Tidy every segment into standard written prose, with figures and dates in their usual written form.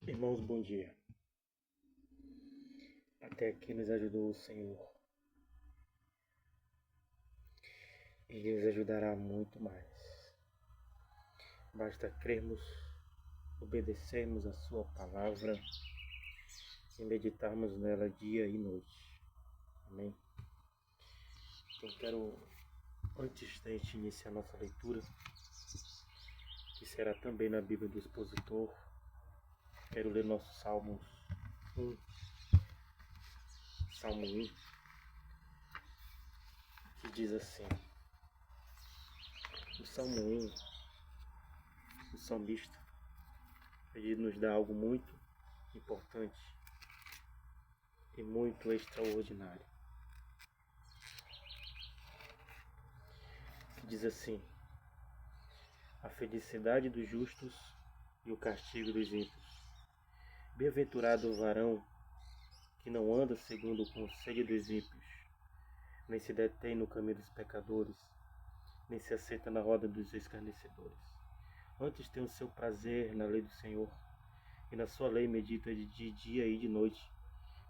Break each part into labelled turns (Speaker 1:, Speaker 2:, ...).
Speaker 1: Irmãos, bom dia. Até aqui nos ajudou o Senhor. Ele nos ajudará muito mais. Basta crermos, obedecermos a sua palavra e meditarmos nela dia e noite. Amém? Então quero, antes da gente iniciar nossa leitura, que será também na Bíblia do Expositor, quero ler nossos Salmos 1, Salmo 1, que diz assim: o Salmo 1, o salmista, ele nos dá algo muito importante e muito extraordinário. Que diz assim: a felicidade dos justos e o castigo dos ímpios. Bem-aventurado o varão que não anda segundo o conselho dos ímpios, nem se detém no caminho dos pecadores, nem se assenta na roda dos escarnecedores. Antes tem o seu prazer na lei do Senhor, e na sua lei medita de dia e de noite,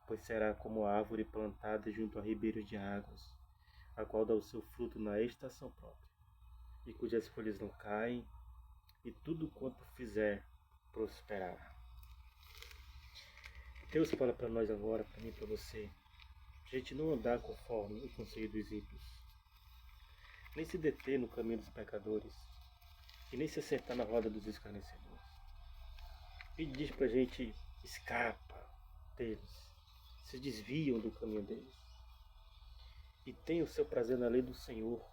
Speaker 1: pois será como a árvore plantada junto a ribeiros de águas, a qual dá o seu fruto na estação própria, e cujas folhas não caem, e tudo quanto fizer prosperará. Deus fala para nós agora, para mim e para você, a gente não andar conforme o conselho dos ímpios, nem se deter no caminho dos pecadores, e nem se acertar na roda dos escarnecedores. Ele diz para a gente: escapa deles, se desviam do caminho deles, e tenha o seu prazer na lei do Senhor,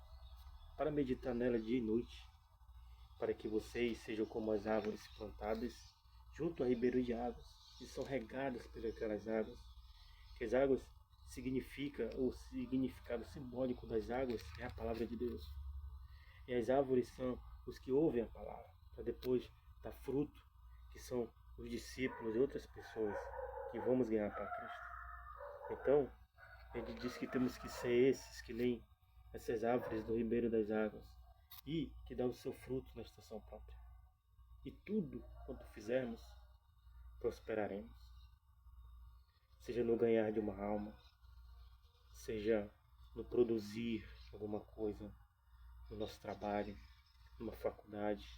Speaker 1: para meditar nela dia e noite, para que vocês sejam como as árvores plantadas junto a ribeiro de águas, e são regadas pelas águas, que as águas significa, o significado simbólico das águas é a palavra de Deus. E as árvores são os que ouvem a palavra, para depois dar fruto, que são os discípulos e outras pessoas que vamos ganhar para Cristo. Então, ele diz que temos que ser esses, que nem essas árvores do ribeiro das águas, e que dá o seu fruto na estação própria. E tudo quanto fizermos, prosperaremos. Seja no ganhar de uma alma, seja no produzir alguma coisa no nosso trabalho, numa faculdade,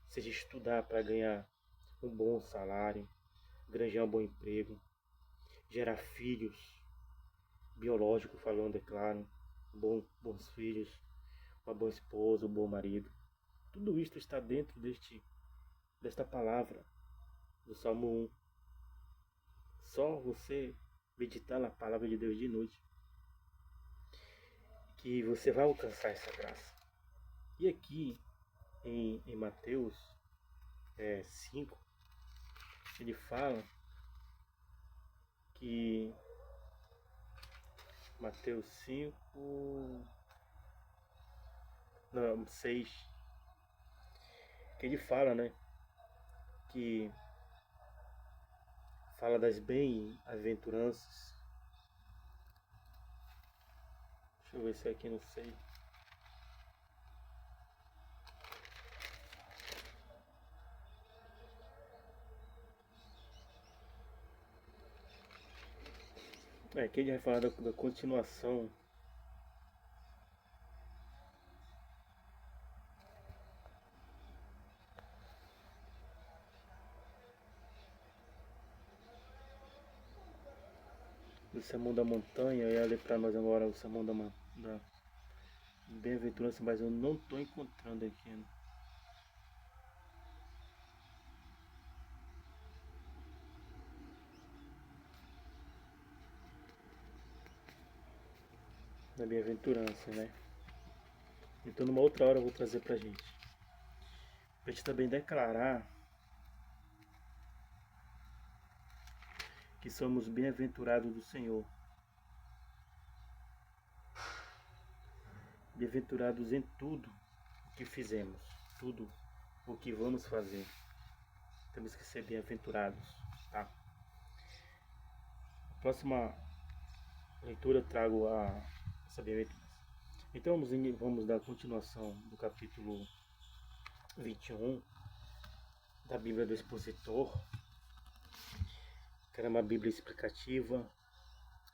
Speaker 1: seja estudar para ganhar um bom salário, granjear um bom emprego, gerar filhos, biológico falando, é claro, bons filhos, uma boa esposa, um bom marido. Tudo isto está dentro desta palavra do Salmo 1. Só você meditar na palavra de Deus de noite, que você vai alcançar essa graça. E aqui em Mateus 5, ele fala que Mateus 5, não, 6, que ele fala, né, que fala das bem-aventuranças. Deixa eu ver se aqui, não sei. Aqui ele vai falar da continuação do Sermão da Montanha. Eu ia ler para nós agora o Sermão da Bem-aventurança, mas eu não estou encontrando aqui, né? Da bem-aventurança, né? Então numa outra hora eu vou trazer pra gente. Pra gente também declarar que somos bem-aventurados do Senhor. Bem-aventurados em tudo o que fizemos, tudo o que vamos fazer. Temos que ser bem-aventurados, tá? Na próxima leitura eu trago essa bem-aventurança. Então vamos dar continuação do capítulo 21 da Bíblia do Expositor. Quero uma Bíblia explicativa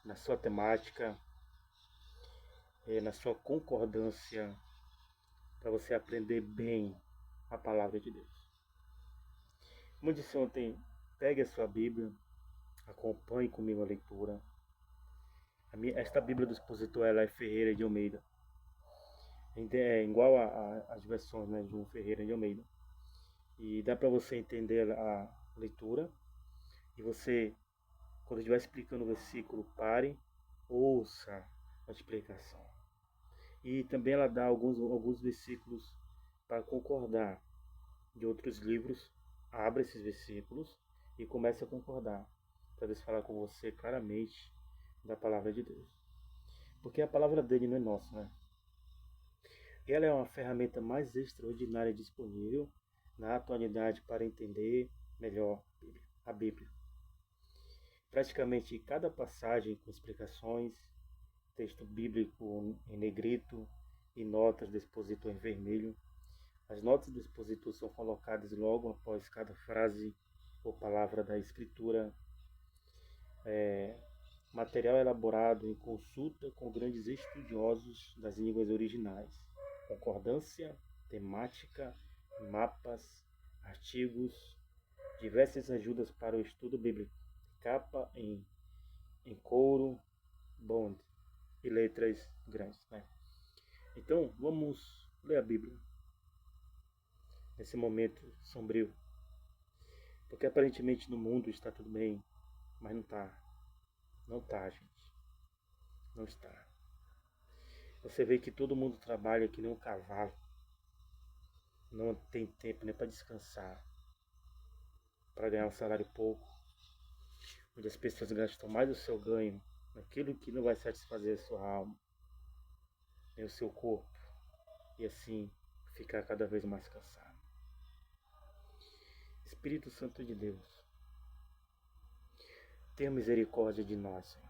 Speaker 1: na sua temática, na sua concordância, para você aprender bem a palavra de Deus. Como eu disse ontem, pegue a sua Bíblia, acompanhe comigo a leitura. Esta Bíblia do expositor, ela é Ferreira de Almeida. É igual às versões, né, de um Ferreira de Almeida. E dá para você entender a leitura. E você, quando estiver explicando o versículo, pare, ouça a explicação. E também ela dá alguns versículos para concordar de outros livros. Abra esses versículos e comece a concordar, para Deus falar com você claramente da palavra de Deus. Porque a palavra dele não é nossa, né? Ela é uma ferramenta mais extraordinária disponível na atualidade para entender melhor a Bíblia. Praticamente cada passagem com explicações, texto bíblico em negrito e notas do expositor em vermelho. As notas do expositor são colocadas logo após cada frase ou palavra da Escritura. Material elaborado em consulta com grandes estudiosos das línguas originais. Concordância, temática, mapas, artigos, diversas ajudas para o estudo bíblico. Capa em couro, bond e letras grandes, né? Então, vamos ler a Bíblia nesse momento sombrio. Porque aparentemente no mundo está tudo bem, mas não está. Não está, gente. Não está. Você vê que todo mundo trabalha que nem um cavalo. Não tem tempo nem para descansar, para ganhar um salário pouco, onde as pessoas gastam mais do seu ganho naquilo que não vai satisfazer a sua alma, nem o seu corpo, e assim ficar cada vez mais cansado. Espírito Santo de Deus, tenha misericórdia de nós, Senhor.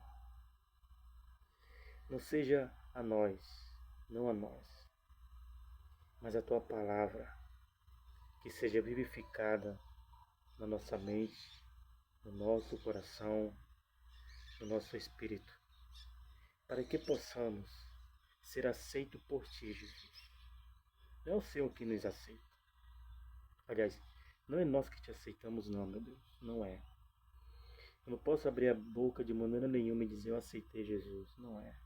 Speaker 1: Não seja a nós, não a nós, mas a Tua palavra, que seja vivificada na nossa mente, no nosso coração, no nosso espírito, para que possamos ser aceitos por Ti, Jesus. Não é o Senhor que nos aceita. Aliás, não é nós que Te aceitamos, não, meu Deus. Não é. Eu não posso abrir a boca de maneira nenhuma e dizer eu aceitei Jesus. Não é.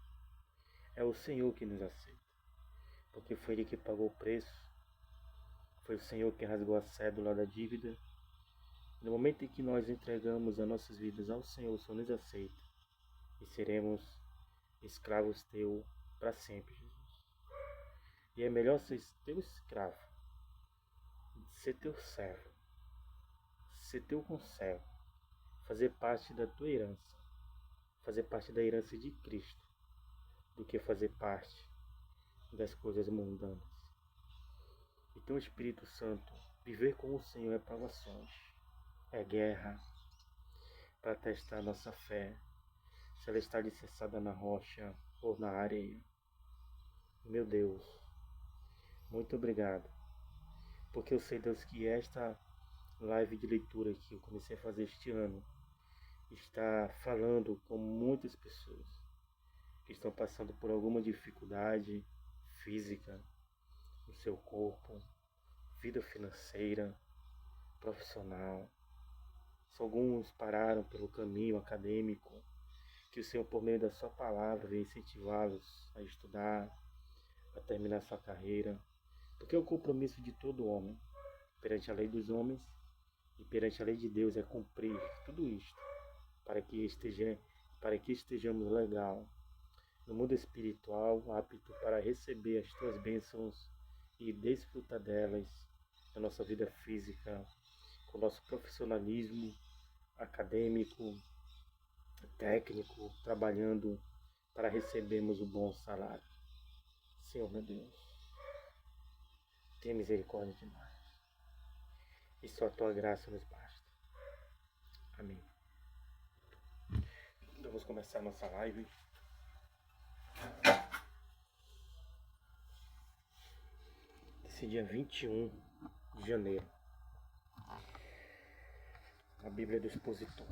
Speaker 1: É o Senhor que nos aceita. Porque foi Ele que pagou o preço. Foi o Senhor que rasgou a cédula da dívida. No momento em que nós entregamos as nossas vidas ao Senhor, o Senhor nos aceita. E seremos escravos Teu para sempre, Jesus. E é melhor ser Teu escravo, ser Teu servo, ser Teu conservo, fazer parte da Tua herança, fazer parte da herança de Cristo, do que fazer parte das coisas mundanas. Então, Espírito Santo, viver com o Senhor é provações, é guerra, para testar nossa fé, se ela está alicerçada na rocha ou na areia. Meu Deus, muito obrigado, porque eu sei, Deus, que esta live de leitura que eu comecei a fazer este ano está falando com muitas pessoas que estão passando por alguma dificuldade física no seu corpo, vida financeira, profissional. Alguns pararam pelo caminho acadêmico, que o Senhor, por meio da sua palavra, venha incentivá-los a estudar, a terminar sua carreira, porque o compromisso de todo homem, perante a lei dos homens e perante a lei de Deus, é cumprir tudo isto, para que estejamos legal no mundo espiritual, apto para receber as tuas bênçãos e desfrutar delas na nossa vida física, com o nosso profissionalismo acadêmico, técnico, trabalhando para recebermos o bom salário. Senhor, meu Deus, tenha misericórdia de nós. E só a tua graça nos basta. Amém. Então vamos começar a nossa live. Esse dia 21 de janeiro. A Bíblia do expositor.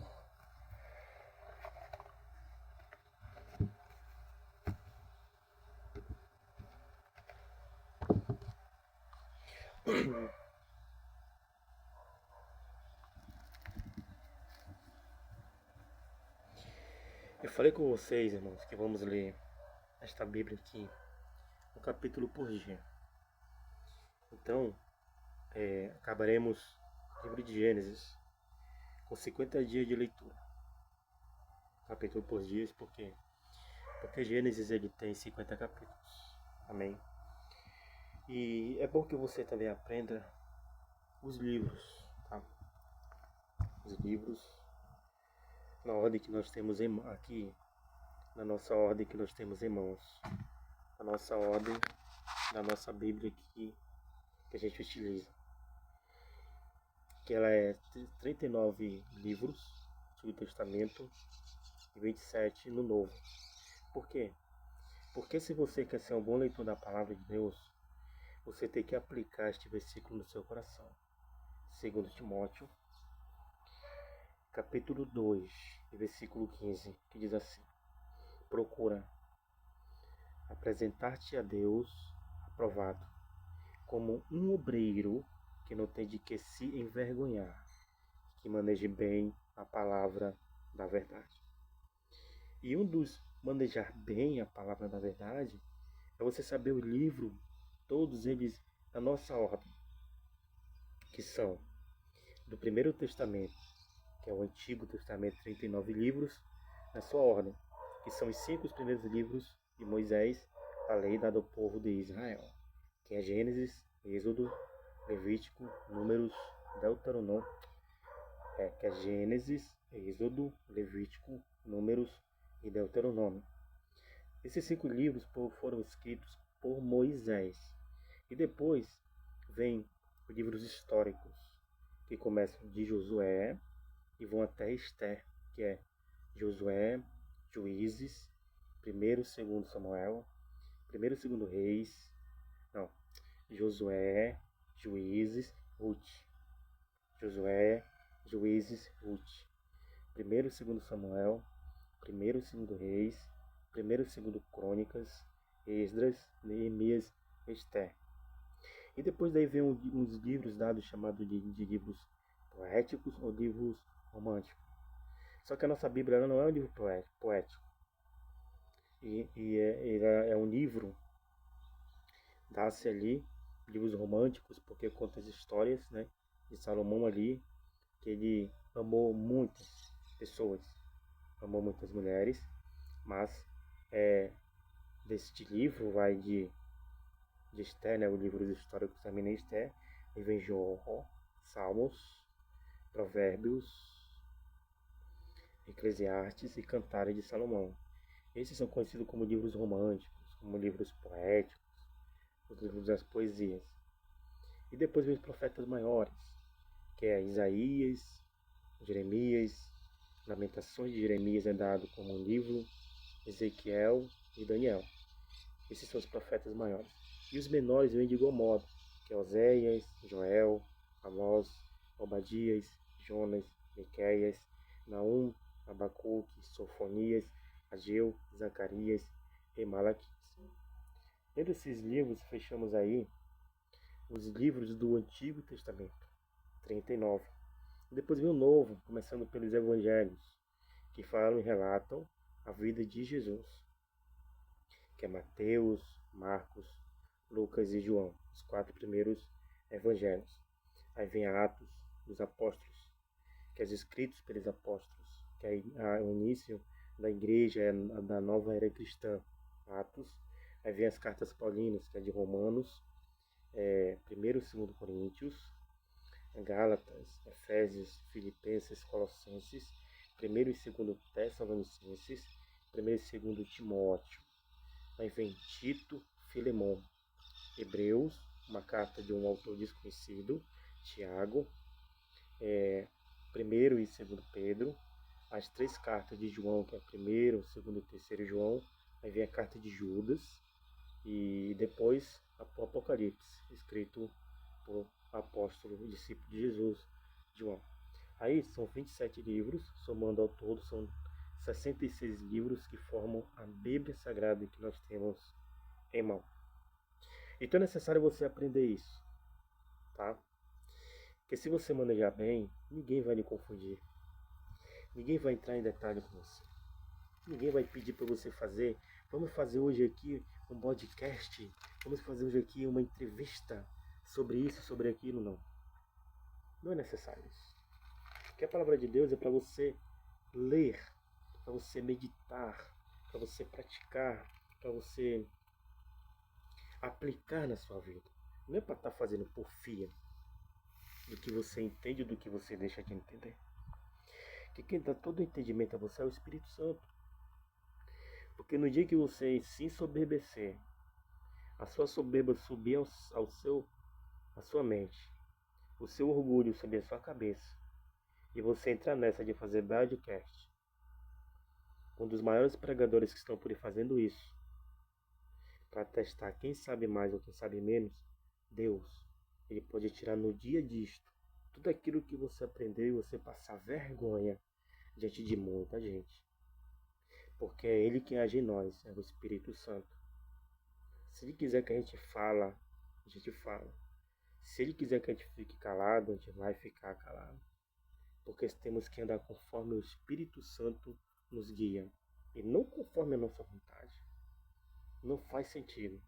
Speaker 1: Eu falei com vocês, irmãos, que vamos ler esta Bíblia aqui, um capítulo por dia. Então, acabaremos o livro de Gênesis com 50 dias de leitura. Capítulo por dia, por quê? Porque Gênesis ele tem 50 capítulos. Amém? E é bom que você também aprenda os livros, tá? Os livros na ordem que nós temos aqui, na nossa ordem que nós temos em mãos. A nossa ordem da nossa Bíblia aqui que a gente utiliza. Que ela é 39 livros do Antigo Testamento e 27 no Novo. Por quê? Porque se você quer ser um bom leitor da Palavra de Deus, você tem que aplicar este versículo no seu coração. 2 Timóteo, capítulo 2, versículo 15, que diz assim: procura apresentar-te a Deus aprovado, como um obreiro que não tem de que se envergonhar, que maneje bem a palavra da verdade. E um dos manejar bem a palavra da verdade é você saber o livro, todos eles na nossa ordem, que são do Primeiro Testamento, que é o Antigo Testamento, 39 livros, na sua ordem, que são os 5 primeiros livros de Moisés, a lei dada ao povo de Israel, que é Gênesis, Êxodo, Levítico, Números, Deuteronômio, que é Gênesis, Êxodo, Levítico, Números e Deuteronômio. Esses 5 livros foram escritos por Moisés. E depois vem os livros históricos, que começam de Josué e vão até Esther, que é Josué, Juízes, 1º e 2º Samuel, 1º e 2º Reis, Josué, Juízes, Ruth. Josué, Juízes, Ruth. 1º e 2º Samuel, 1º e 2º Reis, 1º e 2º Crônicas, Esdras, Neemias, Esther. E depois daí vem uns livros dados chamados de livros poéticos ou livros românticos. Só que a nossa Bíblia ela não é um livro poético. É um livro, dá-se ali, livros românticos, porque conta as histórias, né, de Salomão ali, que ele amou muitas pessoas, amou muitas mulheres, mas deste livro vai de Esther, né, o livro dos históricos também é Esther, e vem Jó, Salmos, Provérbios, Eclesiastes e Cantares de Salomão. Esses são conhecidos como livros românticos, como livros poéticos, os livros das poesias. E depois vem os profetas maiores, que é Isaías, Jeremias, Lamentações de Jeremias é dado como um livro, Ezequiel e Daniel. Esses são os profetas maiores. E os menores vêm de igual modo, que é Oséias, Joel, Amós, Obadias, Jonas, Miqueias, Naum, Abacuque, Sofonias, Ageu, Zacarias e Malaquias. Dentro desses livros, fechamos aí os livros do Antigo Testamento, 39. Depois vem o Novo, começando pelos Evangelhos, que falam e relatam a vida de Jesus, que é Mateus, Marcos, Lucas e João, os 4 primeiros Evangelhos. Aí vem Atos dos Apóstolos, que é escritos pelos apóstolos, que é o início da igreja, da nova era cristã, Atos. Aí vem as cartas paulinas, que é de Romanos, 1º e 2º Coríntios, Gálatas, Efésios, Filipenses, Colossenses, 1º e 2º Tessalonicenses, 1º e 2º Timóteo. Aí vem Tito, Filemon, Hebreus, uma carta de um autor desconhecido, Tiago, 1º e 2º Pedro, as 3 cartas de João, que é 1º, 2º e 3º João, aí vem a carta de Judas, e depois o Apocalipse, escrito por apóstolo e discípulo de Jesus, João. Aí são 27 livros, somando ao todo são 66 livros que formam a Bíblia Sagrada que nós temos em mão. Então é necessário você aprender isso. tá? Porque se você manejar bem, ninguém vai lhe confundir. Ninguém vai entrar em detalhe com você. Ninguém vai pedir para você fazer. Vamos fazer hoje aqui um podcast. Vamos fazer hoje aqui uma entrevista sobre isso, sobre aquilo. Não. Não é necessário isso. Porque a palavra de Deus é para você ler, para você meditar, para você praticar, para você aplicar na sua vida. Não é para estar fazendo porfia do que você entende ou do que você deixa de entender. Porque quem dá todo o entendimento a você é o Espírito Santo. Porque no dia que você se ensoberbecer, a sua soberba subir à sua mente, o seu orgulho subir à sua cabeça, e você entrar nessa de fazer broadcast, um dos maiores pregadores que estão por aí fazendo isso, para testar quem sabe mais ou quem sabe menos, Deus, Ele pode tirar no dia disto tudo aquilo que você aprendeu e você passar vergonha diante de muita gente. Porque é Ele que age em nós, é o Espírito Santo. Se Ele quiser que a gente fala, a gente fala. Se Ele quiser que a gente fique calado, a gente vai ficar calado. Porque temos que andar conforme o Espírito Santo nos guia. E não conforme a nossa vontade. Não faz sentido.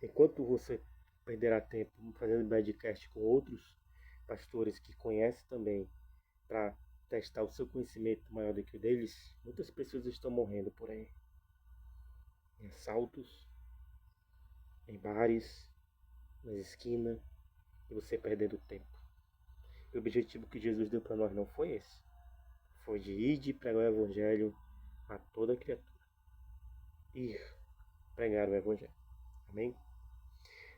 Speaker 1: Enquanto você perderá tempo fazendo broadcast com outros pastores que conhecem também, para testar o seu conhecimento maior do que o deles, muitas pessoas estão morrendo por aí. Em assaltos, em bares, nas esquinas, e você perdendo tempo. O objetivo que Jesus deu para nós não foi esse. Foi de ir e pregar o Evangelho a toda criatura. Ir pregar o Evangelho. Amém?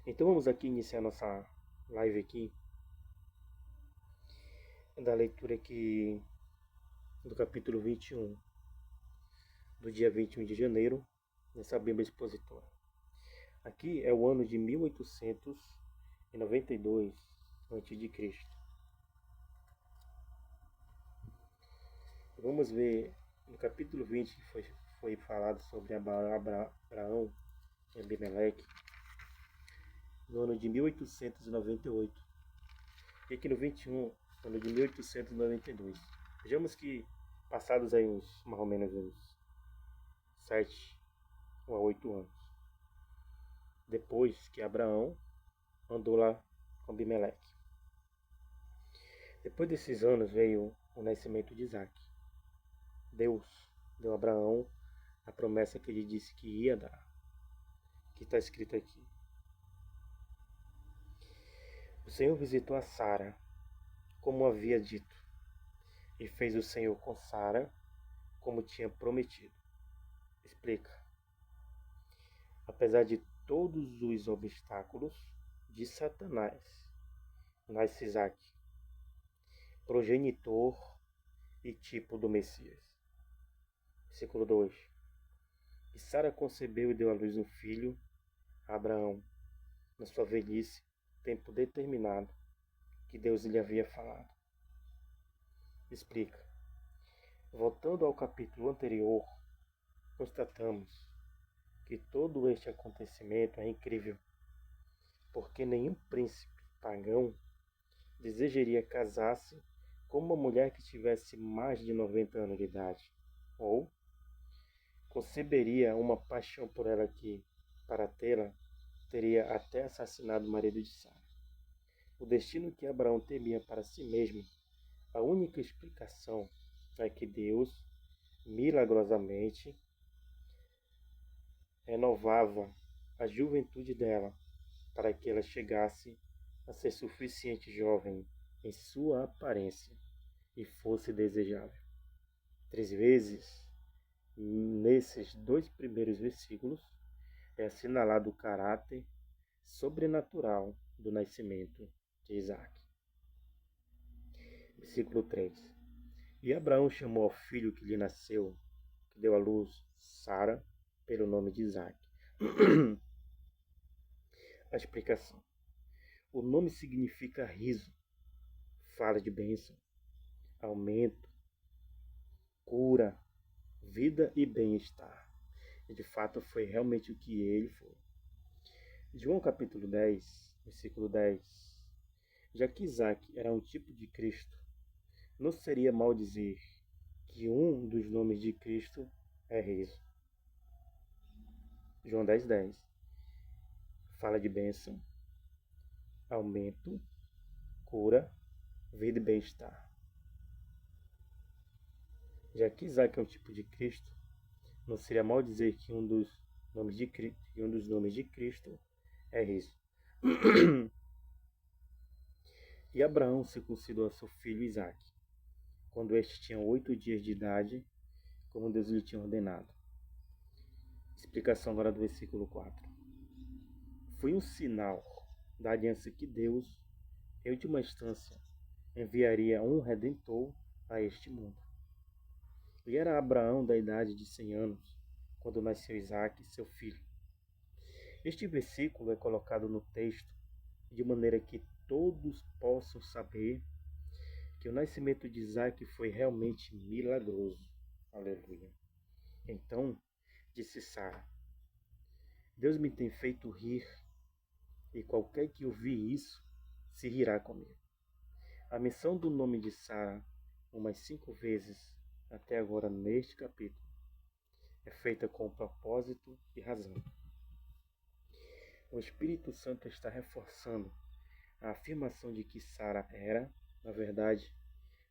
Speaker 1: Então vamos aqui iniciar nossa live aqui, da leitura aqui do capítulo 21, do dia 21 de janeiro, nessa Bíblia expositora. Aqui é o ano de 1892 a.C. Vamos ver no capítulo 20 que foi falado sobre Abraão e Abimeleque, no ano de 1898. E aqui no 21, ano de 1892. Vejamos que passados aí mais ou menos uns 7 ou 8 anos, depois que Abraão andou lá com Abimeleque. Depois desses anos veio o nascimento de Isaac. Deus deu a Abraão a promessa que ele disse que ia dar, que está escrito aqui. O Senhor visitou a Sara, como havia dito, e fez o Senhor com Sara, como tinha prometido. Explica. Apesar de todos os obstáculos de Satanás, nasce Isaac, progenitor e tipo do Messias. Versículo 2. E Sara concebeu e deu à luz um filho, a Abraão, na sua velhice, tempo determinado, que Deus lhe havia falado. Explica. Voltando ao capítulo anterior, constatamos que todo este acontecimento é incrível, porque nenhum príncipe pagão desejaria casar-se com uma mulher que tivesse mais de 90 anos de idade, ou conceberia uma paixão por ela que, para tê-la, teria até assassinado o marido de Sara. O destino que Abraão temia para si mesmo, a única explicação é que Deus, milagrosamente, renovava a juventude dela para que ela chegasse a ser suficiente jovem em sua aparência e fosse desejável. 3 vezes, nesses 2 primeiros versículos, é assinalado o caráter sobrenatural do nascimento de Isaac. Versículo 3. E Abraão chamou ao filho que lhe nasceu, que deu à luz Sara, pelo nome de Isaac. A explicação. O nome significa riso, fala de bênção, aumento, cura, vida e bem-estar. E de fato foi realmente o que ele foi. João capítulo 10, Versículo 10. Já que Isaac era um tipo de Cristo, não seria mal dizer que um dos nomes de Cristo é riso. João 10:10 fala de bênção, aumento, cura, vida e bem-estar. Já que Isaac é um tipo de Cristo, não seria mal dizer que um dos nomes de Cristo é riso. E Abraão circuncidou a seu filho Isaac, quando este tinha 8 dias de idade, como Deus lhe tinha ordenado. Explicação agora do versículo 4. Foi um sinal da aliança que Deus, em última instância, enviaria um Redentor a este mundo. E era Abraão da idade de 100 anos, quando nasceu Isaac, seu filho. Este versículo é colocado no texto de maneira que todos possam saber que o nascimento de Isaac foi realmente milagroso. Aleluia. Então, disse Sara, Deus me tem feito rir, e qualquer que ouvir isso, se rirá comigo. A menção do nome de Sara, umas 5 vezes até agora neste capítulo, é feita com propósito e razão. O Espírito Santo está reforçando a afirmação de que Sara era, na verdade,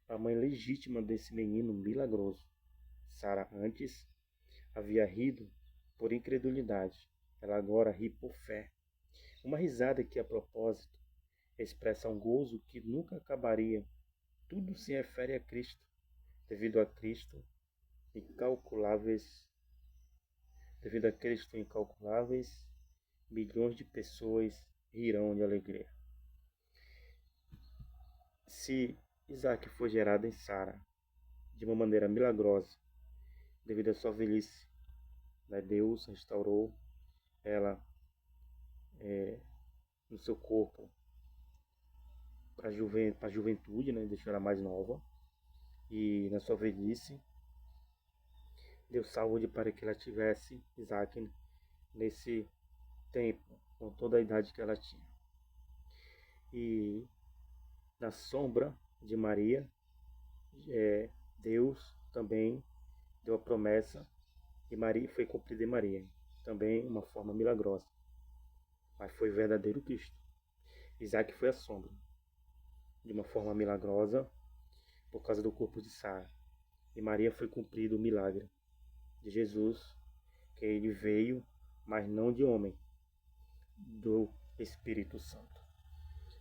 Speaker 1: a mãe legítima desse menino milagroso. Sara antes havia rido por incredulidade. Ela agora ri por fé. Uma risada que, a propósito, expressa um gozo que nunca acabaria. Tudo se refere a Cristo. Devido a Cristo, incalculáveis milhões de pessoas rirão de alegria. Se Isaac foi gerado em Sara de uma maneira milagrosa, devido à sua velhice, Deus restaurou ela no seu corpo para a juventude, deixou ela mais nova, e na sua velhice deu saúde para que ela tivesse Isaac nesse tempo, com toda a idade que ela tinha. E na sombra de Maria, Deus também deu a promessa e Maria foi cumprida em Maria, também uma forma milagrosa, mas foi verdadeiro Cristo. Isaac foi a sombra de uma forma milagrosa por causa do corpo de Sara, e Maria foi cumprido o milagre de Jesus, que ele veio, mas não de homem, do Espírito Santo.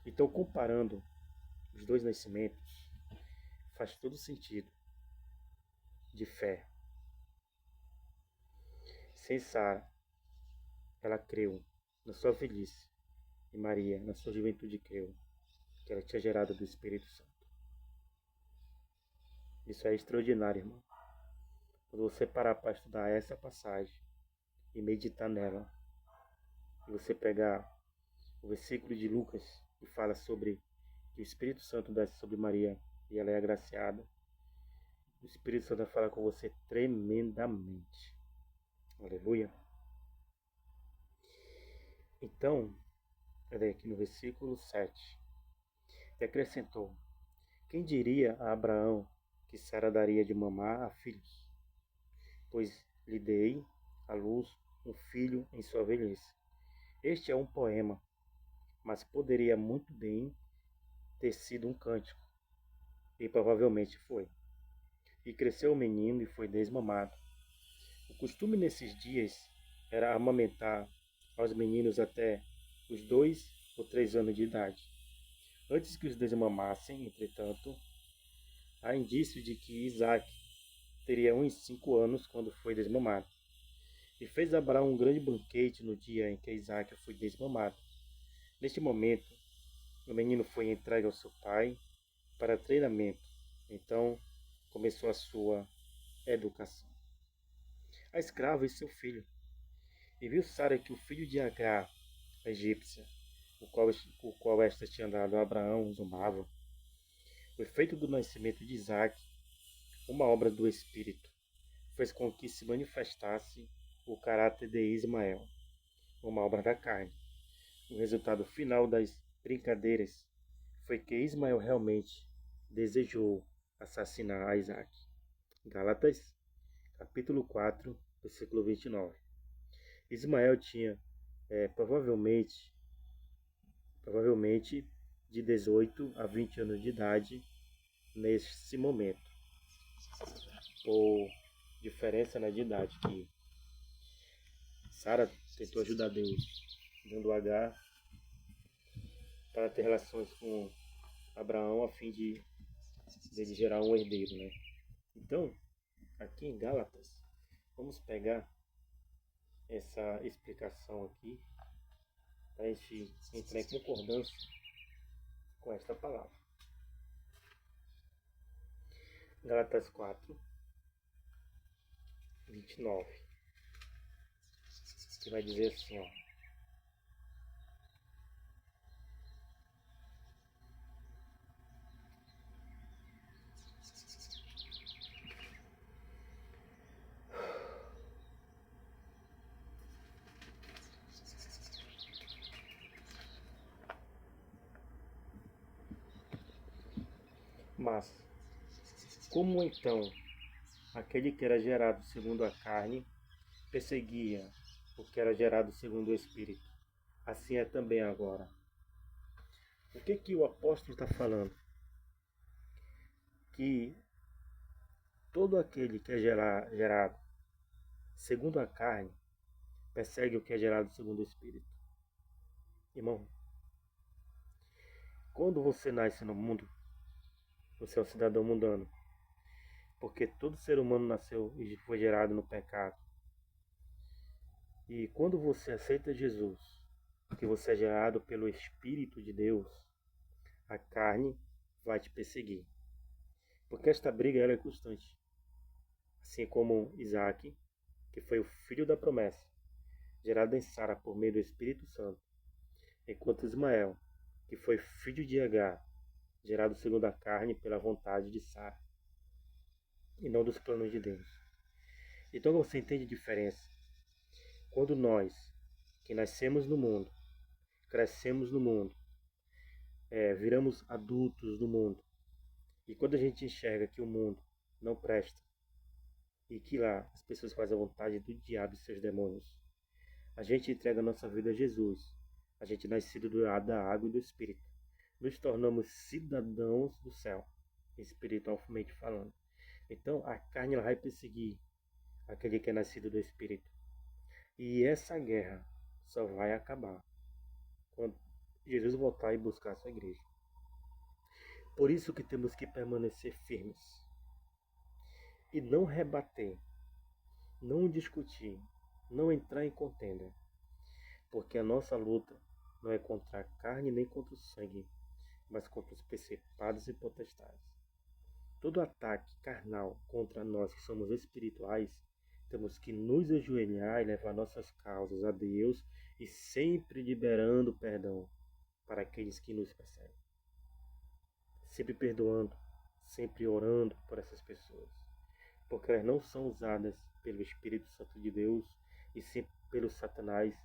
Speaker 1: Então, comparando os dois nascimentos, faz todo sentido de fé. Sem Sara, ela creu na sua velhice, e Maria, na sua juventude, creu que ela tinha gerado do Espírito Santo. Isso é extraordinário, irmão. Quando você parar para estudar essa passagem e meditar nela, e você pegar o versículo de Lucas, que fala sobre que o Espírito Santo desce sobre Maria e ela é agraciada, o Espírito Santo vai falar com você tremendamente. Aleluia. Então, olha aqui no versículo 7. E acrescentou, quem diria a Abraão que Sara daria de mamar a filhos? Pois lhe dei à luz um filho em sua velhice. Este é um poema, mas poderia muito bem ter sido um cântico, e provavelmente foi. E cresceu o menino e foi desmamado. O costume nesses dias era amamentar aos meninos até os 2 ou 3 anos de idade. Antes que os desmamassem, entretanto, há indícios de que Isaac teria uns 5 anos quando foi desmamado. E fez Abraão um grande banquete no dia em que Isaac foi desmamado. Neste momento, o menino foi entregue ao seu pai para treinamento. Então, começou a sua educação. A escrava e seu filho. E viu Sara que o filho de Agar, a egípcia, o qual esta tinha dado a Abraão, zombava. O efeito do nascimento de Isaac, uma obra do Espírito, fez com que se manifestasse o caráter de Ismael, uma obra da carne. o resultado final das brincadeiras foi que Ismael realmente desejou assassinar Isaac. Gálatas, capítulo 4, versículo 29. Ismael tinha provavelmente de 18 a 20 anos de idade nesse momento, por diferença de idade, que Sara tentou ajudar Deus dando H para ter relações com Abraão a fim de ele gerar um herdeiro, né? Então, aqui em Gálatas, vamos pegar essa explicação aqui para a gente entrar em concordância com esta palavra. Gálatas 4, 29, que vai dizer assim, ó. Mas, como então aquele que era gerado segundo a carne perseguia o que era gerado segundo o Espírito, assim é também agora. O que o apóstolo está falando? Que todo aquele que é gerado segundo a carne persegue o que é gerado segundo o Espírito. Irmão, quando você nasce no mundo, você é um cidadão mundano. Porque todo ser humano nasceu e foi gerado no pecado. E quando você aceita Jesus, que você é gerado pelo Espírito de Deus, a carne vai te perseguir. Porque esta briga ela é constante. Assim como Isaac, que foi o filho da promessa, gerado em Sara por meio do Espírito Santo, enquanto Ismael, que foi filho de Agar, gerado segundo a carne pela vontade de Sara, e não dos planos de Deus. Então você entende a diferença. Quando nós, que nascemos no mundo, crescemos no mundo, viramos adultos no mundo, e quando a gente enxerga que o mundo não presta, e que lá as pessoas fazem a vontade do diabo e seus demônios, a gente entrega a nossa vida a Jesus. A gente nascido da água e do Espírito. Nos tornamos cidadãos do céu, espiritualmente falando. Então a carne ela vai perseguir aquele que é nascido do Espírito. E essa guerra só vai acabar quando Jesus voltar e buscar a sua igreja. Por isso que temos que permanecer firmes e não rebater, não discutir, não entrar em contenda, porque a nossa luta não é contra a carne nem contra o sangue, mas contra os principados e potestades. Todo ataque carnal contra nós que somos espirituais, temos que nos ajoelhar e levar nossas causas a Deus e sempre liberando perdão para aqueles que nos perseguem. Sempre perdoando, sempre orando por essas pessoas, porque elas não são usadas pelo Espírito Santo de Deus e sim pelo Satanás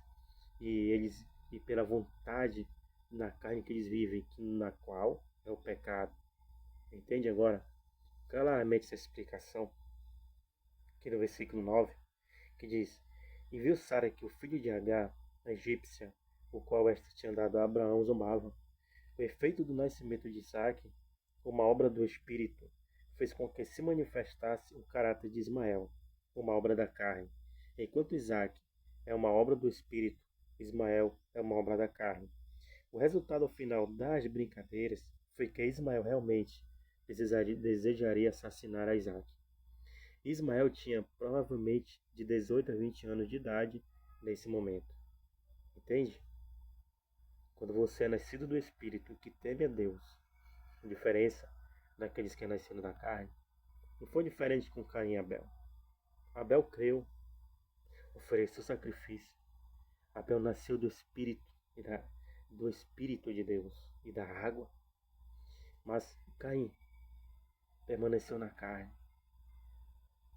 Speaker 1: e pela vontade na carne que eles vivem, na qual é o pecado. Entende agora claramente essa explicação aqui no versículo 9, que diz: E viu Sara que o filho de Agar, a egípcia, o qual esta tinha dado a Abraão, zombava. O efeito do nascimento de Isaac, uma obra do Espírito, fez com que se manifestasse o caráter de Ismael, uma obra da carne. Enquanto Isaac é uma obra do Espírito, Ismael é uma obra da carne. O resultado final das brincadeiras foi que Ismael realmente desejaria assassinar a Isaac. Ismael tinha provavelmente de 18 a 20 anos de idade nesse momento. Entende? Quando você é nascido do Espírito que teme a Deus, a diferença daqueles que é nascido da carne, não foi diferente com Caim e Abel. Abel creu, ofereceu sacrifício. Abel nasceu do Espírito do Espírito de Deus e da água. Mas Caim permaneceu na carne.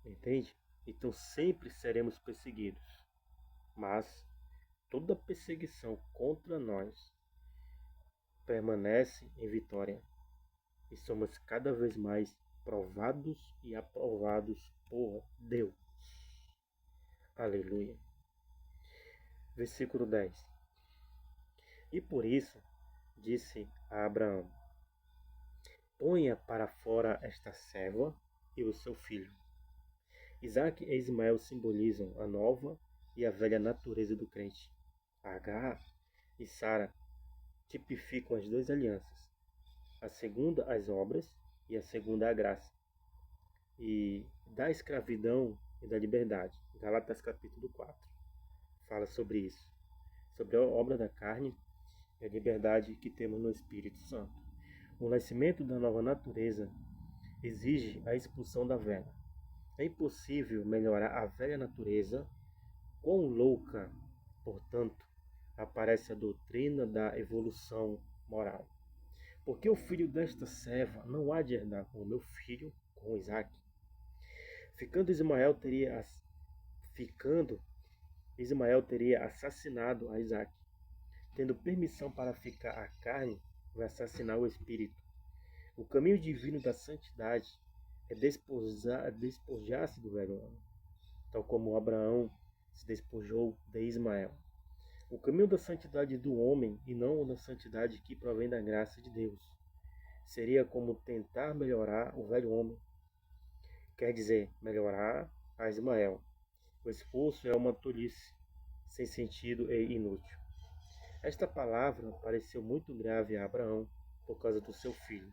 Speaker 1: Entende? Então sempre seremos perseguidos. Mas toda perseguição contra nós permanece em vitória e somos cada vez mais provados e aprovados por Deus. Aleluia. Versículo 10. E por isso disse a Abraão: ponha para fora esta serva e o seu filho. Isaac e Ismael simbolizam a nova e a velha natureza do crente. Agar e Sara tipificam as duas alianças. A segunda, as obras, e a segunda, a graça. E da escravidão e da liberdade. Gálatas capítulo 4 fala sobre isso. Sobre a obra da carne e a liberdade que temos no Espírito Santo. O nascimento da nova natureza exige a expulsão da velha. É impossível melhorar a velha natureza. Quão louca, portanto, aparece a doutrina da evolução moral. Porque o filho desta serva não há de herdar com o meu filho, com Isaac. Ficando Ismael teria assassinado a Isaac. Tendo permissão para ficar a carne, vai assassinar o espírito. O caminho divino da santidade é despojar-se do velho homem, tal como Abraão se despojou de Ismael. O caminho da santidade do homem e não o da santidade que provém da graça de Deus seria como tentar melhorar o velho homem, quer dizer, melhorar a Ismael. O esforço é uma tolice, sem sentido e inútil. Esta palavra pareceu muito grave a Abraão por causa do seu filho.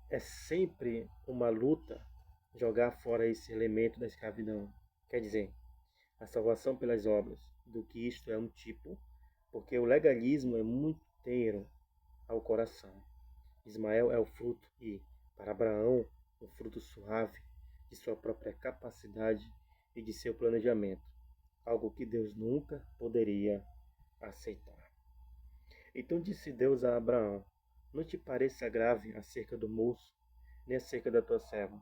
Speaker 1: É sempre uma luta jogar fora esse elemento da escravidão, quer dizer, a salvação pelas obras, do que isto é um tipo, porque o legalismo é muito tenro ao coração. Ismael é o fruto e, para Abraão, um fruto suave de sua própria capacidade e de seu planejamento, algo que Deus nunca poderia aceitar. Então disse Deus a Abraão: não te pareça grave acerca do moço, nem acerca da tua serva.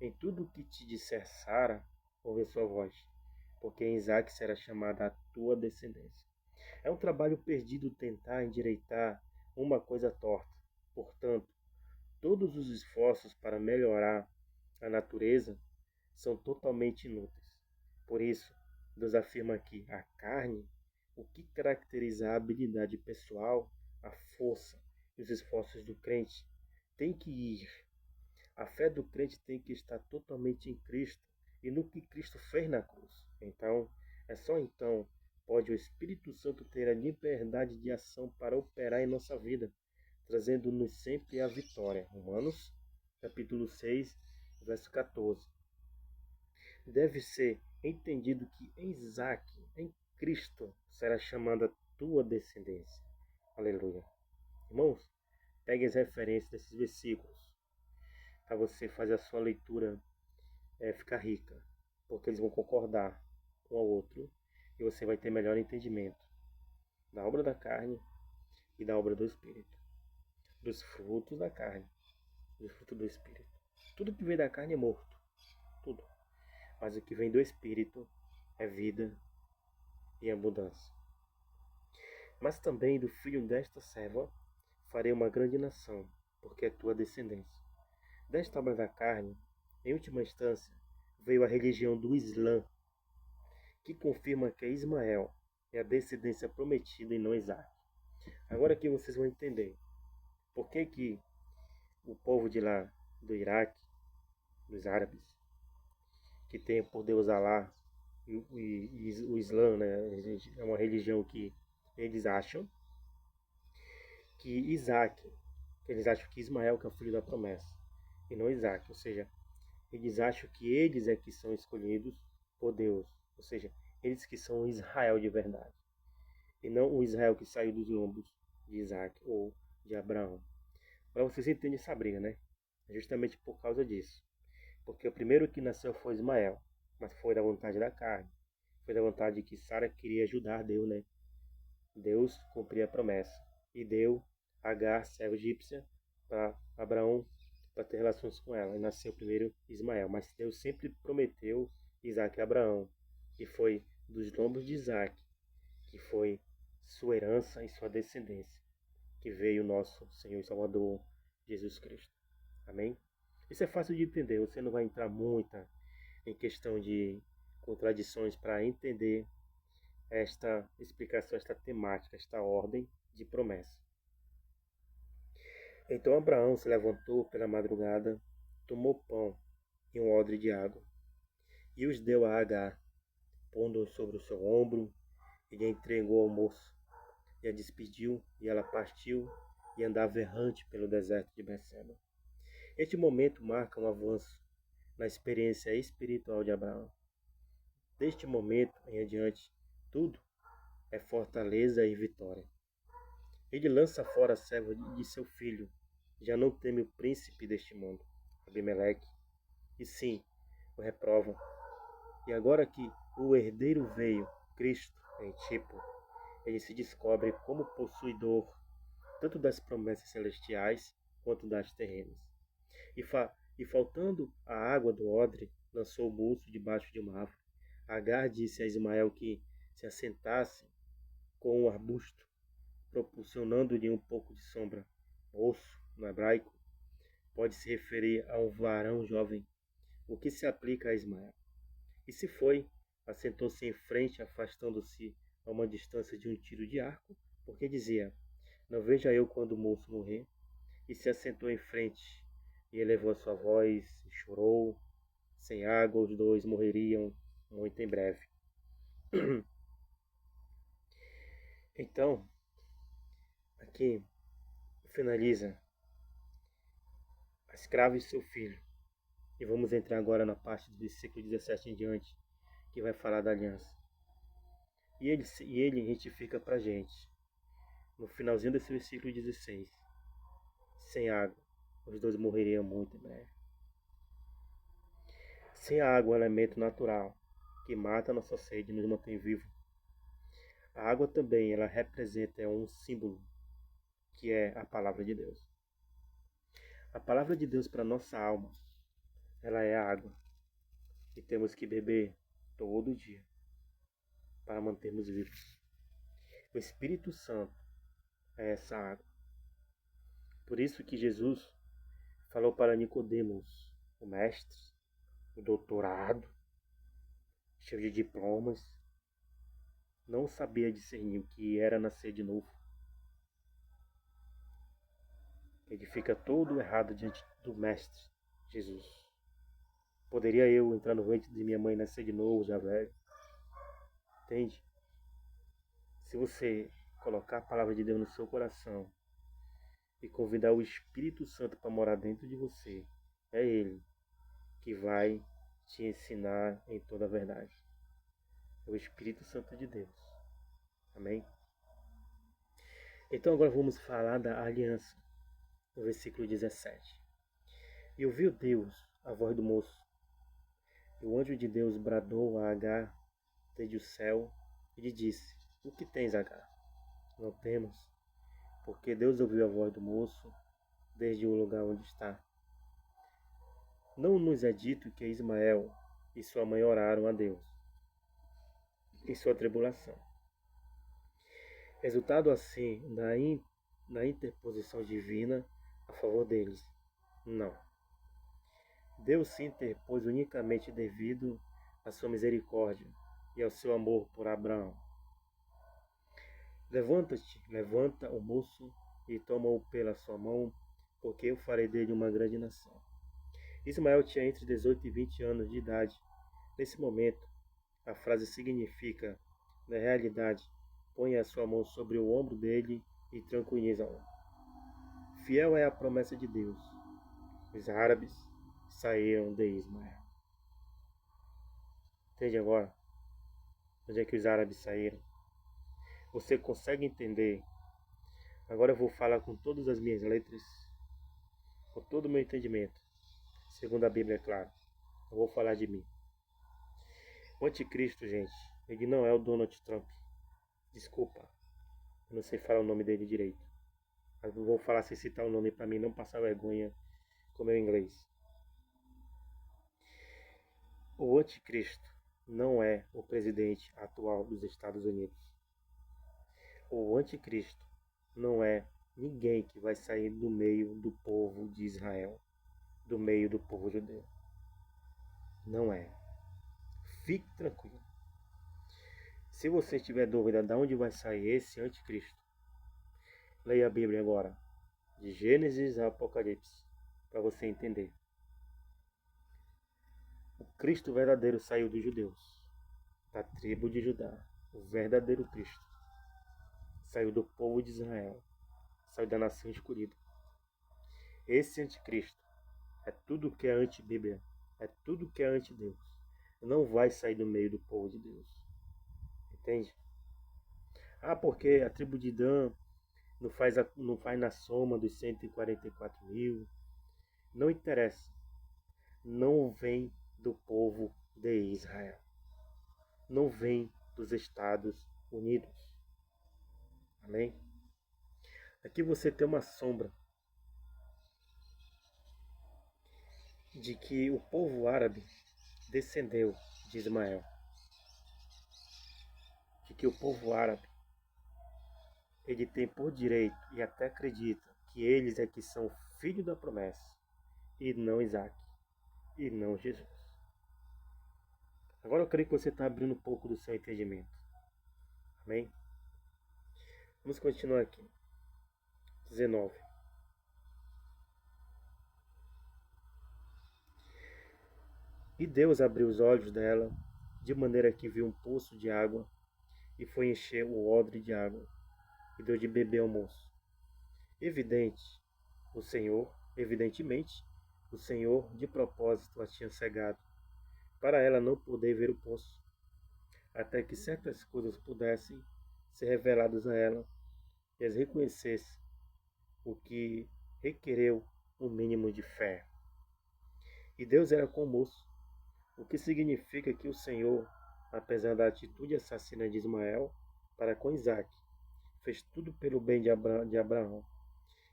Speaker 1: Em tudo o que te disser Sara, ouve sua voz, porque em Isaac será chamada a tua descendência. É um trabalho perdido tentar endireitar uma coisa torta. Portanto, todos os esforços para melhorar a natureza são totalmente inúteis. Por isso, Deus afirma que a carne, o que caracteriza a habilidade pessoal, a força e os esforços do crente, tem que ir. A fé do crente tem que estar totalmente em Cristo e no que Cristo fez na cruz. Então, é só então pode o Espírito Santo ter a liberdade de ação para operar em nossa vida, trazendo-nos sempre a vitória. Romanos, capítulo 6, verso 14. Deve ser entendido que em Isaac, em Cristo, será chamada a tua descendência. Aleluia. Irmãos, pegue as referências desses versículos para você fazer a sua leitura ficar rica, porque eles vão concordar um ao outro e você vai ter melhor entendimento da obra da carne e da obra do Espírito, dos frutos da carne, dos frutos do Espírito. Tudo que vem da carne é morto, tudo. Mas o que vem do Espírito é vida e abundância. Mas também do filho desta serva farei uma grande nação, porque é tua descendência. Desta obra da carne, em última instância, veio a religião do Islã, que confirma que Ismael é a descendência prometida e não Isaac. Agora aqui vocês vão entender por que o povo de lá, do Iraque, dos árabes, que tem por Deus Alá e o Islã, né, é uma religião que eles acham que eles acham que Ismael que é o filho da promessa, e não Isaac, ou seja, eles acham que eles é que são escolhidos por Deus, ou seja, eles que são Israel de verdade, e não o Israel que saiu dos lombos de Isaac ou de Abraão. Para vocês entenderem essa briga, né? É justamente por causa disso. Porque o primeiro que nasceu foi Ismael, mas foi da vontade da carne. Foi da vontade que Sara queria ajudar Deus, né? Deus cumpria a promessa e deu Agar, serva egípcia, para Abraão para ter relações com ela. E nasceu primeiro Ismael, mas Deus sempre prometeu Isaac a Abraão. E foi dos lombos de Isaac que foi sua herança e sua descendência, que veio o nosso Senhor e Salvador Jesus Cristo. Amém? Isso é fácil de entender, você não vai entrar muito em questão de contradições para entender esta explicação, esta temática, esta ordem de promessa. Então Abraão se levantou pela madrugada, tomou pão e um odre de água, e os deu a Agar, pondo-o sobre o seu ombro, e lhe entregou ao moço, e a despediu, e ela partiu e andava errante pelo deserto de Berseba. Este momento marca um avanço na experiência espiritual de Abraão. Deste momento em adiante, tudo é fortaleza e vitória. Ele lança fora a serva de seu filho, já não teme o príncipe deste mundo, Abimeleque, e sim, o reprova. E agora que o herdeiro veio, Cristo, em tipo, ele se descobre como possuidor tanto das promessas celestiais quanto das terrenas. E faltando a água do odre, lançou o moço debaixo de uma árvore. Agar disse a Ismael que se assentasse com um arbusto, proporcionando-lhe um pouco de sombra. Moço, no hebraico, pode se referir a um varão jovem, o que se aplica a Ismael. E se foi, assentou-se em frente, afastando-se a uma distância de um tiro de arco, porque dizia: não veja eu quando o moço morrer. E se assentou em frente, e elevou a sua voz, e chorou. Sem água os dois morreriam muito em breve. Então, aqui finaliza a escrava e seu filho. E vamos entrar agora na parte do versículo 17 em diante, que vai falar da aliança. E ele identifica para a gente, no finalzinho desse versículo 16, sem água, os dois morreriam muito em breve. Sem a água, é um elemento natural, que mata a nossa sede e nos mantém vivos. A água também, ela representa um símbolo, que é a palavra de Deus. A palavra de Deus para nossa alma, ela é a água. E temos que beber todo dia para mantermos vivos. O Espírito Santo é essa água. Por isso que Jesus falou para Nicodemos, o mestre, o doutorado, cheio de diplomas, não sabia discernir o que era nascer de novo. Ele fica todo errado diante do mestre Jesus. Poderia eu entrar no ventre de minha mãe e nascer de novo, já velho? Entende? Se você colocar a palavra de Deus no seu coração e convidar o Espírito Santo para morar dentro de você, é Ele que vai te ensinar em toda a verdade. É o Espírito Santo de Deus. Amém? Então agora vamos falar da aliança, no versículo 17. E ouviu Deus a voz do moço, e o anjo de Deus bradou a Agar desde o céu e lhe disse: o que tens, Agar? Não temos, porque Deus ouviu a voz do moço desde o lugar onde está. Não nos é dito que Ismael e sua mãe oraram a Deus em sua tribulação. Resultado assim na interposição divina a favor deles? Não. Deus se interpôs unicamente devido à sua misericórdia e ao seu amor por Abraão. Levanta-te, levanta o moço e toma-o pela sua mão, porque eu farei dele uma grande nação. Ismael tinha entre 18 e 20 anos de idade. Nesse momento, a frase significa, na realidade, põe a sua mão sobre o ombro dele e tranquiliza-o. Fiel é a promessa de Deus. Os árabes saíram de Ismael. Entende agora? Onde é que os árabes saíram? Você consegue entender? Agora eu vou falar com todas as minhas letras, com todo o meu entendimento. Segundo a Bíblia, é claro. Eu vou falar de mim. O anticristo, gente, ele não é o Donald Trump. Desculpa, eu não sei falar o nome dele direito. Mas eu vou falar sem citar o nome para mim não passar vergonha com o meu inglês. O anticristo não é o presidente atual dos Estados Unidos. O anticristo não é ninguém que vai sair do meio do povo de Israel, do meio do povo judeu. Não é. Fique tranquilo. Se você tiver dúvida de onde vai sair esse anticristo, leia a Bíblia agora, de Gênesis a Apocalipse, para você entender. O Cristo verdadeiro saiu dos judeus, da tribo de Judá. O verdadeiro Cristo saiu do povo de Israel, saiu da nação escolhida. Esse anticristo é tudo que é anti-Bíblia, é tudo que é anti-Deus. Não vai sair do meio do povo de Deus. Entende? Porque a tribo de Dan não faz na soma dos 144 mil. Não interessa. Não vem do povo de Israel. Não vem dos Estados Unidos. Amém? Aqui você tem uma sombra de que o povo árabe descendeu de Ismael. De que o povo árabe ele tem por direito e até acredita que eles é que são filhos da promessa e não Isaac e não Jesus. Agora eu creio que você está abrindo um pouco do seu entendimento. Amém? Vamos continuar aqui. 19. E Deus abriu os olhos dela, de maneira que viu um poço de água, e foi encher o odre de água, e deu de beber ao moço. Evidentemente, o Senhor de propósito a tinha cegado, para ela não poder ver o poço, até que certas coisas pudessem ser reveladas a ela, e as reconhecesse, o que requereu um mínimo de fé. E Deus era com o moço, o que significa que o Senhor, apesar da atitude assassina de Ismael para com Isaac, fez tudo pelo bem de Abraão,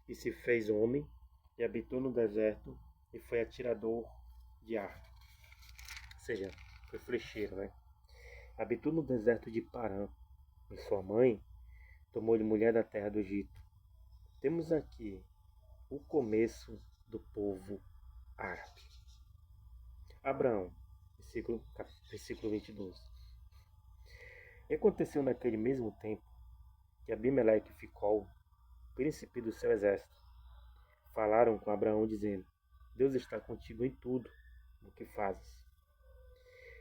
Speaker 1: e se fez homem, e habitou no deserto, e foi atirador de arco. Ou seja, foi flecheiro, né? Habitou no deserto de Parã, e sua mãe tomou-lhe mulher da terra do Egito. Temos aqui o começo do povo árabe. Abraão, versículo 22. E aconteceu naquele mesmo tempo que Abimeleque e Ficol, príncipe do seu exército, falaram com Abraão, dizendo: Deus está contigo em tudo o que fazes.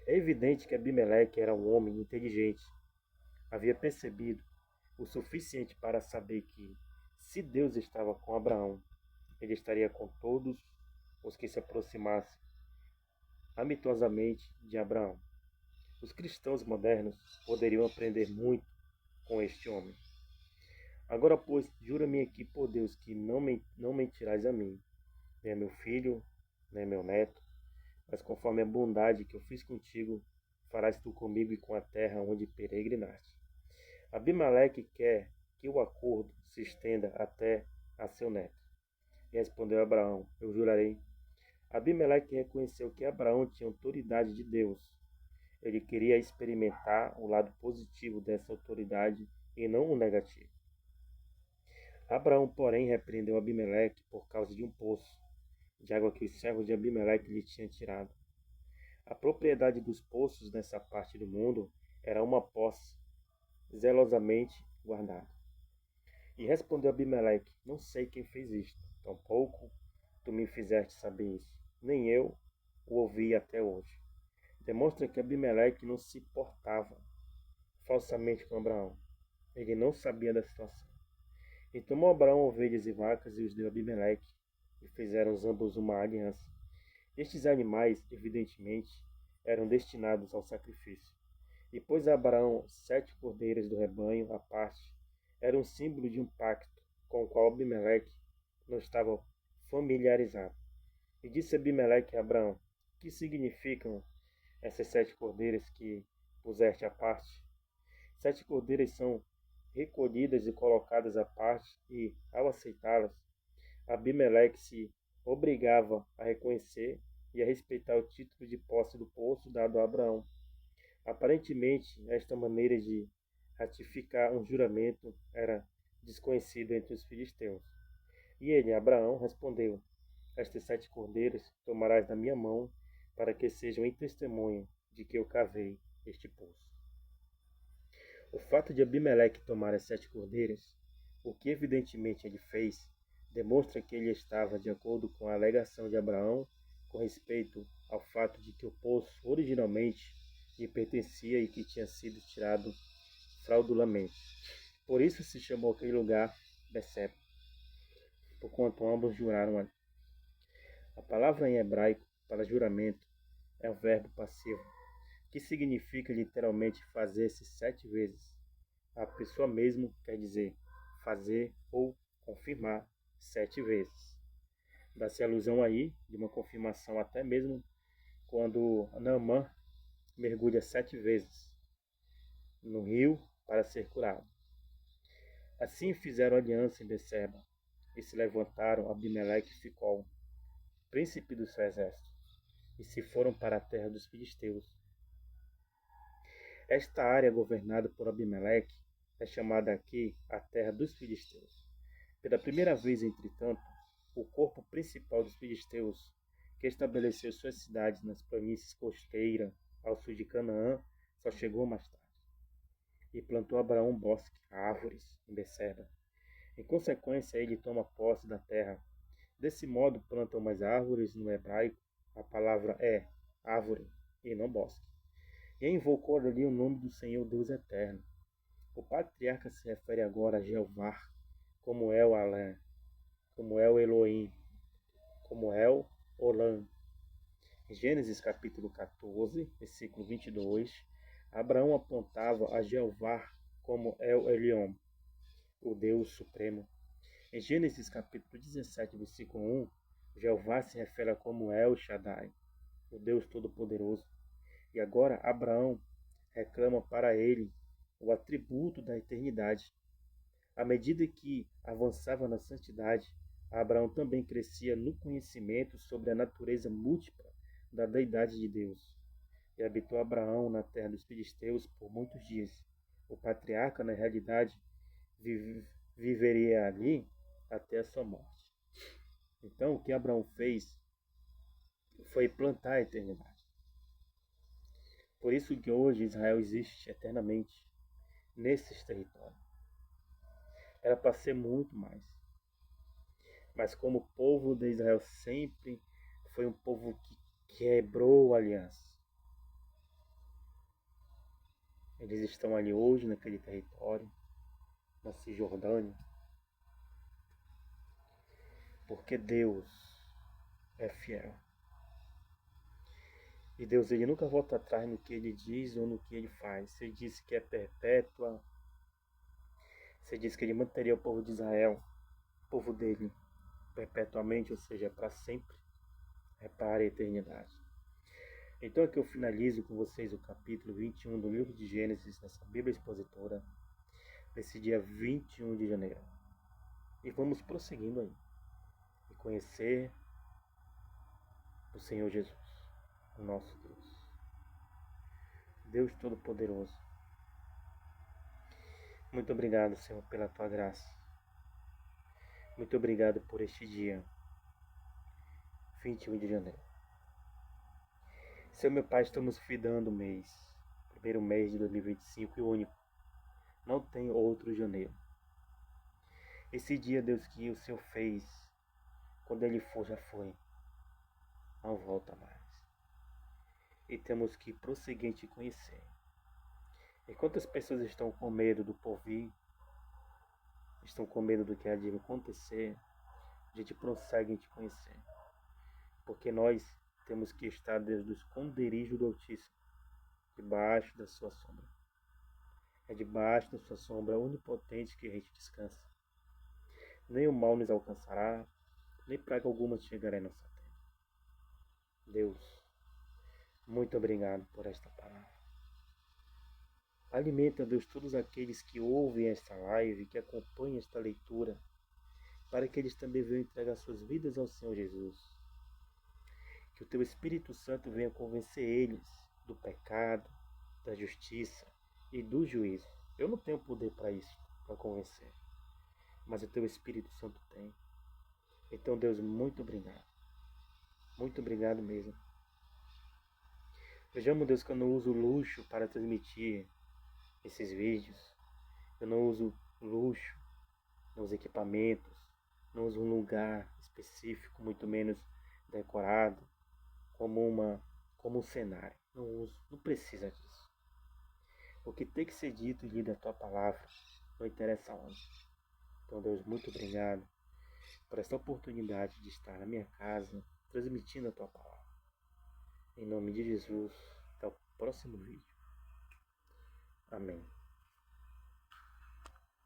Speaker 1: É evidente que Abimeleque era um homem inteligente. Havia percebido o suficiente para saber que, se Deus estava com Abraão, ele estaria com todos os que se aproximassem amistosamente de Abraão. Os cristãos modernos poderiam aprender muito com este homem. Agora, pois, jura-me aqui por Deus que não mentirás a mim, nem a meu filho, nem a meu neto, mas conforme a bondade que eu fiz contigo, farás tu comigo e com a terra onde peregrinaste. Abimeleque quer que o acordo se estenda até a seu neto. E respondeu Abraão: Eu jurarei. Abimeleque reconheceu que Abraão tinha autoridade de Deus. Ele queria experimentar o lado positivo dessa autoridade e não o negativo. Abraão, porém, repreendeu Abimeleque por causa de um poço de água que os servos de Abimeleque lhe tinham tirado. A propriedade dos poços nessa parte do mundo era uma posse zelosamente guardada. E respondeu Abimeleque: Não sei quem fez isto, tampouco tu me fizeste saber isso, nem eu o ouvi até hoje. Demonstra que Abimeleque não se portava falsamente com Abraão. Ele não sabia da situação. E tomou Abraão ovelhas e vacas e os deu a Abimeleque, e fizeram ambos uma aliança. Estes animais, evidentemente, eram destinados ao sacrifício. E pôs a Abraão 7 cordeiras do rebanho à parte. Era um símbolo de um pacto com o qual Abimeleque não estava familiarizado. E disse Abimeleque a Abraão: Que significam essas 7 cordeiras que puseste à parte? 7 cordeiras são recolhidas e colocadas à parte, e, ao aceitá-las, Abimeleque se obrigava a reconhecer e a respeitar o título de posse do poço dado a Abraão. Aparentemente, esta maneira de ratificar um juramento era desconhecido entre os filisteus. E ele, Abraão, respondeu: Estes 7 cordeiros tomarás da minha mão, para que sejam em testemunho de que eu cavei este poço. O fato de Abimeleque tomar as 7 cordeiras, o que evidentemente ele fez, demonstra que ele estava de acordo com a alegação de Abraão com respeito ao fato de que o poço originalmente lhe pertencia e que tinha sido tirado fraudulamente. Por isso se chamou aquele lugar Beceba, porquanto ambos juraram ali. A palavra em hebraico para juramento é o verbo passivo, que significa literalmente fazer-se 7 vezes. A pessoa mesmo quer dizer fazer ou confirmar 7 vezes. Dá-se alusão aí de uma confirmação até mesmo quando Naamã mergulha 7 vezes no rio para ser curado. Assim fizeram aliança em Beceba e se levantaram Abimeleque e Ficol, príncipe do seu exército, e se foram para a terra dos filisteus. Esta área governada por Abimeleque é chamada aqui a terra dos filisteus. Pela primeira vez, entretanto, o corpo principal dos filisteus, que estabeleceu suas cidades nas planícies costeiras ao sul de Canaã, só chegou mais tarde. E plantou Abraão um bosque, árvores, em Beceba. Em consequência, ele toma posse da terra. Desse modo, plantam mais árvores no hebraico. A palavra é árvore e não bosque. E invocou ali o nome do Senhor Deus Eterno. O patriarca se refere agora a Jeová, como é o Alã, como é o Elohim, como é o Olam. Em Gênesis capítulo 14, versículo 22, Abraão apontava a Jeová como El Elyon, o Deus Supremo. Em Gênesis capítulo 17, versículo 1, Jeová se refere a como El Shaddai, o Deus Todo-Poderoso. E agora Abraão reclama para ele o atributo da eternidade. À medida que avançava na santidade, Abraão também crescia no conhecimento sobre a natureza múltipla da deidade de Deus. E habitou Abraão na terra dos filisteus por muitos dias. O patriarca, na realidade, viveria ali até a sua morte. Então, o que Abraão fez foi plantar a eternidade. Por isso que hoje Israel existe eternamente nesses territórios. Era para ser muito mais. Mas como o povo de Israel sempre foi um povo que quebrou a aliança, eles estão ali hoje naquele território, na Cisjordânia, porque Deus é fiel. E Deus, ele nunca volta atrás no que ele diz ou no que ele faz. Se ele disse que é perpétua, se ele disse que ele manteria o povo de Israel, o povo dele, perpetuamente, ou seja, para sempre, é para a eternidade. Então aqui eu finalizo com vocês o capítulo 21 do livro de Gênesis, nessa Bíblia expositora, nesse dia 21 de janeiro. E vamos prosseguindo aí, e conhecer o Senhor Jesus, o nosso Deus. Deus Todo-Poderoso. Muito obrigado, Senhor, pela Tua graça. Muito obrigado por este dia, 21 de janeiro. Senhor, meu Pai, estamos findando o mês, primeiro mês de 2025 e o único. Não tem outro janeiro. Esse dia, Deus, que o Senhor fez, quando ele for, já foi. Não volta mais. E temos que prosseguir em te conhecer. E quantas pessoas estão com medo do porvir, estão com medo do que há de acontecer, a gente prossegue em te conhecer. Porque nós temos que estar desde o esconderijo do Altíssimo, debaixo da sua sombra. É debaixo da sua sombra onipotente que a gente descansa. Nem o mal nos alcançará, nem praga alguma chegará em nossa terra. Deus, muito obrigado por esta palavra. Alimenta, Deus, todos aqueles que ouvem esta live, que acompanham esta leitura, para que eles também venham entregar suas vidas ao Senhor Jesus. Que o Teu Espírito Santo venha convencer eles do pecado, da justiça e do juízo. Eu não tenho poder para isso, para convencer. Mas o teu Espírito Santo tem. Então, Deus, muito obrigado. Muito obrigado mesmo. Vejamos, Deus, que eu não uso luxo para transmitir esses vídeos. Eu não uso luxo nos equipamentos. Não uso um lugar específico, muito menos decorado, como um cenário. Não uso, não precisa disso. O que tem que ser dito e lido é a tua palavra, não interessa onde. Então, Deus, muito obrigado por essa oportunidade de estar na minha casa, transmitindo a tua palavra. Em nome de Jesus, até o próximo vídeo. Amém.